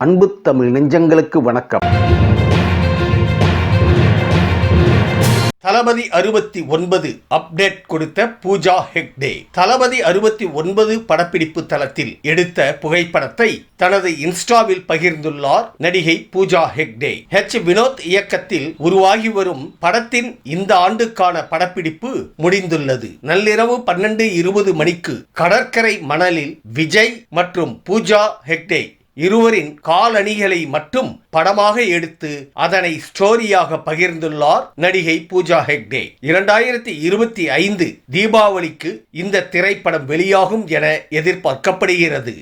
அன்பு தமிழ் நெஞ்சங்களுக்கு வணக்கம். தளபதி 69 அப்டேட் கொடுத்த பூஜா ஹெக்டே. தளபதி 69 படப்பிடிப்பு தளத்தில் எடுத்த புகைப்படத்தை தனது இன்ஸ்டாவில் பகிர்ந்துள்ளார் நடிகை பூஜா ஹெக்டே. வினோத் இயக்கத்தில் உருவாகி வரும் படத்தின் இந்த ஆண்டுக்கான படப்பிடிப்பு முடிந்துள்ளது. நள்ளிரவு 12:20 மணிக்கு கடற்கரை மணலில் விஜய் மற்றும் பூஜா ஹெக்டே இருவரின் காலணிகளை மட்டும் படமாக எடுத்து அதனை ஸ்டோரியாக பகிர்ந்துள்ளார் நடிகை பூஜா ஹெக்டே. 2025 தீபாவளிக்கு இந்த திரைப்படம் வெளியாகும் என எதிர்பார்க்கப்படுகிறது.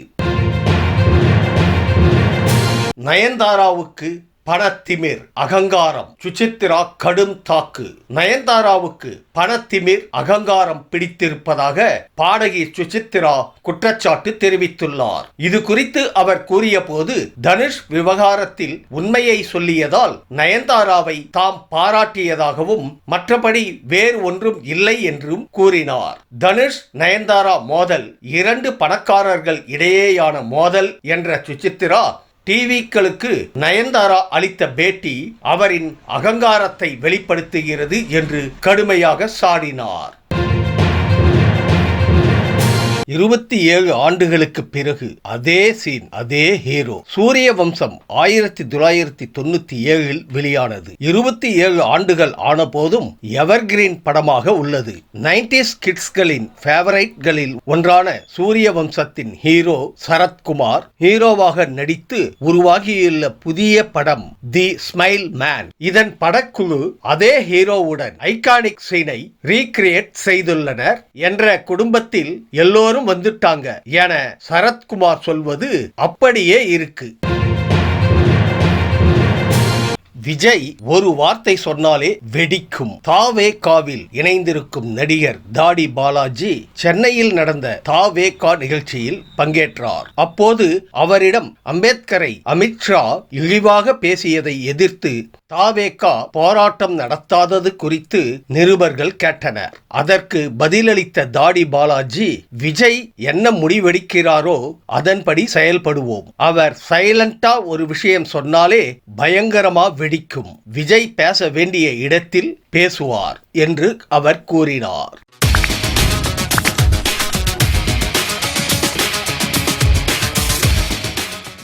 நயன்தாராவுக்கு பணத்திமிர் அகங்காரம், சுசித்ரா கடும் தாக்கு. நயன்தாராவுக்கு பணத்திமிர் அகங்காரம் பிடித்திருப்பதாக பாடகி சுசித்ரா குற்றச்சாட்டு தெரிவித்துள்ளார். இது குறித்து அவர் கூறிய போது, தனுஷ் விவகாரத்தில் உண்மையை சொல்லியதால் நயன்தாராவை தாம் பாராட்டியதாகவும் மற்றபடி வேறு ஒன்றும் இல்லை என்றும் கூறினார். தனுஷ் நயன்தாரா மோதல் 2 பணக்காரர்கள் இடையேயான மோதல் என்ற சுசித்ரா டிவிக்களுக்கு நயன்தாரா அளித்த பேட்டி அவரின் அகங்காரத்தை வெளிப்படுத்துகிறது என்று கடுமையாக சாடினார். 27 ஆண்டுகளுக்கு பிறகு அதே சீன், அதே ஹீரோ. சூரிய வம்சம் 1997 வெளியானது. 27 ஆண்டுகள் ஆன போதும் எவர்கிரீன் படமாக உள்ளது. 90s கிட்ஸ்களின் ஃபேவரைட்களில் ஒன்றான சூரிய வம்சத்தின் ஹீரோ சரத்குமார் ஹீரோவாக நடித்து உருவாகியுள்ள புதிய படம் தி ஸ்மைல் மேன். இதன் படக்குழு அதே ஹீரோவுடன் ஐகானிக் சீனை ரீக்ரியேட் செய்துள்ளனர். என்ற குடும்பத்தில் எல்லோரும் வந்துட்டாங்க என சரத்குமார் சொல்வது அப்படியே இருக்கு. விஜய் ஒரு வார்த்தை சொன்னாலே வெடிக்கும். தாவேகாவில் இணைந்திருக்கும் நடிகர் தாடி பாலாஜி சென்னையில் நடந்த தாவேகா நிகழ்ச்சியில் பங்கேற்றார். அப்போது அவரிடம் அம்பேத்கரை அமித்ஷா இழிவாக பேசியதை எதிர்த்து தாவேகா போராட்டம் நடத்தாதது குறித்து நிருபர்கள் கேட்டனர். அதற்கு பதிலளித்த தாடி பாலாஜி, விஜய் என்ன முடிவெடுக்கிறாரோ அதன்படி செயல்படுவோம். அவர் சைலண்டா ஒரு விஷயம் சொன்னாலே பயங்கரமா வெடிக்கும். விஜய் பேச வேண்டிய இடத்தில் பேசுவார் என்று அவர் கூறினார்.